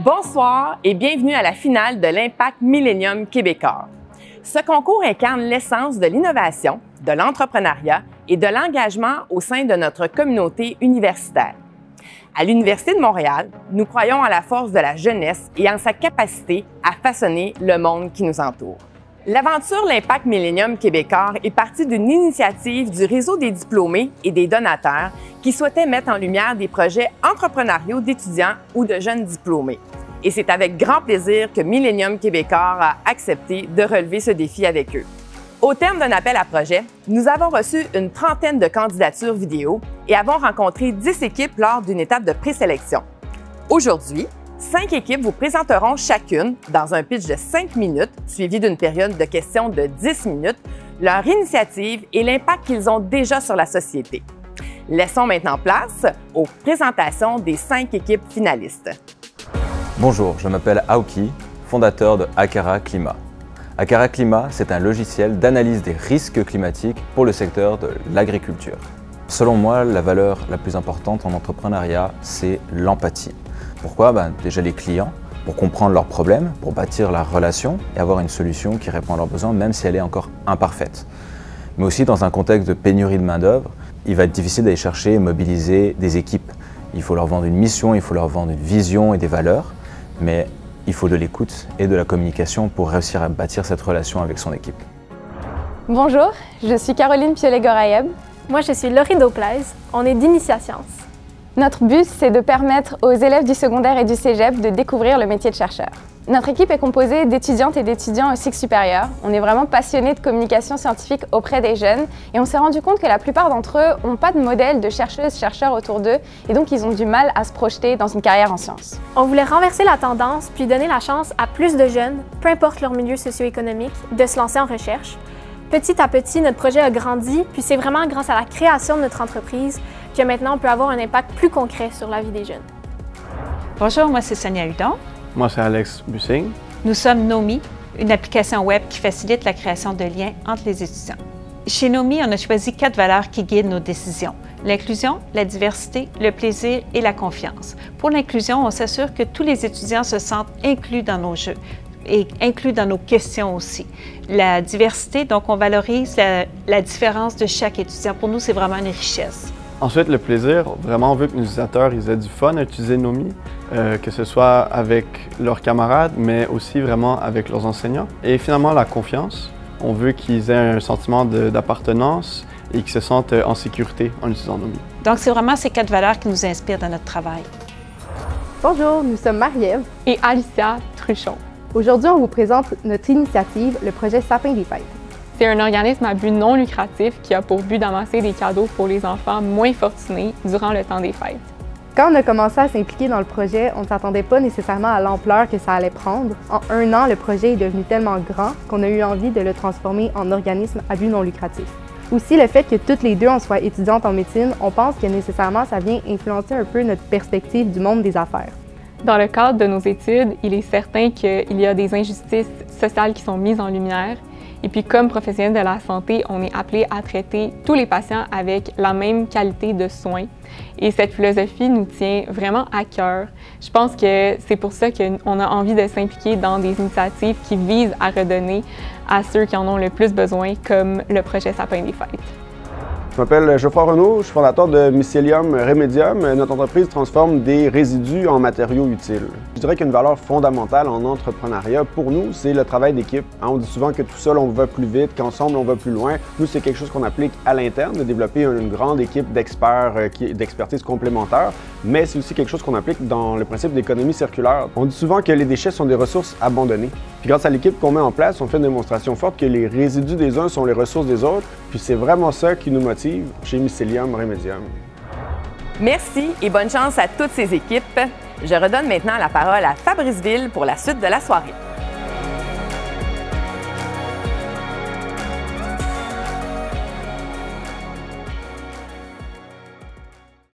Bonsoir et bienvenue à la finale de l'Impact Millennium Québecor. Ce concours incarne l'essence de l'innovation, de l'entrepreneuriat et de l'engagement au sein de notre communauté universitaire. À l'Université de Montréal, nous croyons en la force de la jeunesse et en sa capacité à façonner le monde qui nous entoure. L'aventure L'Impact Millennium Québecor est partie d'une initiative du réseau des diplômés et des donateurs qui souhaitaient mettre en lumière des projets entrepreneuriaux d'étudiants ou de jeunes diplômés. Et c'est avec grand plaisir que Millennium Québecor a accepté de relever ce défi avec eux. Au terme d'un appel à projet, nous avons reçu une trentaine de candidatures vidéo et avons rencontré 10 équipes lors d'une étape de présélection. Aujourd'hui, 5 équipes vous présenteront chacune, dans un pitch de 5 minutes, suivi d'une période de questions de 10 minutes, leur initiative et l'impact qu'ils ont déjà sur la société. Laissons maintenant place aux présentations des 5 équipes finalistes. Bonjour, je m'appelle Aoki, fondateur de Akara Climat. Akara Climat, c'est un logiciel d'analyse des risques climatiques pour le secteur de l'agriculture. Selon moi, la valeur la plus importante en entrepreneuriat, c'est l'empathie. Pourquoi? Déjà les clients, pour comprendre leurs problèmes, pour bâtir la relation et avoir une solution qui répond à leurs besoins, même si elle est encore imparfaite. Mais aussi dans un contexte de pénurie de main-d'œuvre, il va être difficile d'aller chercher et mobiliser des équipes. Il faut leur vendre une mission, il faut leur vendre une vision et des valeurs, mais il faut de l'écoute et de la communication pour réussir à bâtir cette relation avec son équipe. Bonjour, je suis Caroline Piolet-Gorayeb. Moi, je suis Laurie Dauplaise. On est d'Initia Sciences. Notre but, c'est de permettre aux élèves du secondaire et du cégep de découvrir le métier de chercheur. Notre équipe est composée d'étudiantes et d'étudiants au cycle supérieur. On est vraiment passionnés de communication scientifique auprès des jeunes et on s'est rendu compte que la plupart d'entre eux n'ont pas de modèle de chercheuses-chercheurs autour d'eux et donc ils ont du mal à se projeter dans une carrière en sciences. On voulait renverser la tendance puis donner la chance à plus de jeunes, peu importe leur milieu socio-économique, de se lancer en recherche. Petit à petit, notre projet a grandi, puis c'est vraiment grâce à la création de notre entreprise que maintenant on peut avoir un impact plus concret sur la vie des jeunes. Bonjour, moi c'est Sonia Hudon. Moi c'est Alex Bussing. Nous sommes Nomi, une application web qui facilite la création de liens entre les étudiants. Chez Nomi, on a choisi 4 valeurs qui guident nos décisions. L'inclusion, la diversité, le plaisir et la confiance. Pour l'inclusion, on s'assure que tous les étudiants se sentent inclus dans nos jeux et inclus dans nos questions aussi. La diversité, donc on valorise la différence de chaque étudiant. Pour nous, c'est vraiment une richesse. Ensuite, le plaisir, vraiment on veut que nos utilisateurs aient du fun à utiliser Nomi, que ce soit avec leurs camarades, mais aussi vraiment avec leurs enseignants. Et finalement, la confiance, on veut qu'ils aient un sentiment d'appartenance et qu'ils se sentent en sécurité en utilisant Nomi. Donc c'est vraiment ces 4 valeurs qui nous inspirent dans notre travail. Bonjour, nous sommes Marie-Ève Et Alicia Truchon. Aujourd'hui, on vous présente notre initiative, le projet Sapin des Fêtes. C'est un organisme à but non lucratif qui a pour but d'amasser des cadeaux pour les enfants moins fortunés durant le temps des fêtes. Quand on a commencé à s'impliquer dans le projet, on ne s'attendait pas nécessairement à l'ampleur que ça allait prendre. En 1 an, le projet est devenu tellement grand qu'on a eu envie de le transformer en organisme à but non lucratif. Aussi, le fait que toutes les deux on soit étudiantes en médecine, on pense que nécessairement ça vient influencer un peu notre perspective du monde des affaires. Dans le cadre de nos études, il est certain qu'il y a des injustices sociales qui sont mises en lumière. Et puis, comme professionnels de la santé, on est appelé à traiter tous les patients avec la même qualité de soins. Et cette philosophie nous tient vraiment à cœur. Je pense que c'est pour ça qu'on a envie de s'impliquer dans des initiatives qui visent à redonner à ceux qui en ont le plus besoin, comme le projet Sapin des Fêtes. Je m'appelle Geoffroy Renaud, je suis fondateur de Mycelium Remedium. Notre entreprise transforme des résidus en matériaux utiles. Je dirais qu'une valeur fondamentale en entrepreneuriat, pour nous, c'est le travail d'équipe. On dit souvent que tout seul, on va plus vite, qu'ensemble, on va plus loin. Nous, c'est quelque chose qu'on applique à l'interne, de développer une grande équipe d'experts, d'expertise complémentaire, mais c'est aussi quelque chose qu'on applique dans le principe d'économie circulaire. On dit souvent que les déchets sont des ressources abandonnées. Puis grâce à l'équipe qu'on met en place, on fait une démonstration forte que les résidus des uns sont les ressources des autres, puis c'est vraiment ça qui nous motive chez Mycelium Remedium. Merci et bonne chance à toutes ces équipes. Je redonne maintenant la parole à Fabrice Ville pour la suite de la soirée.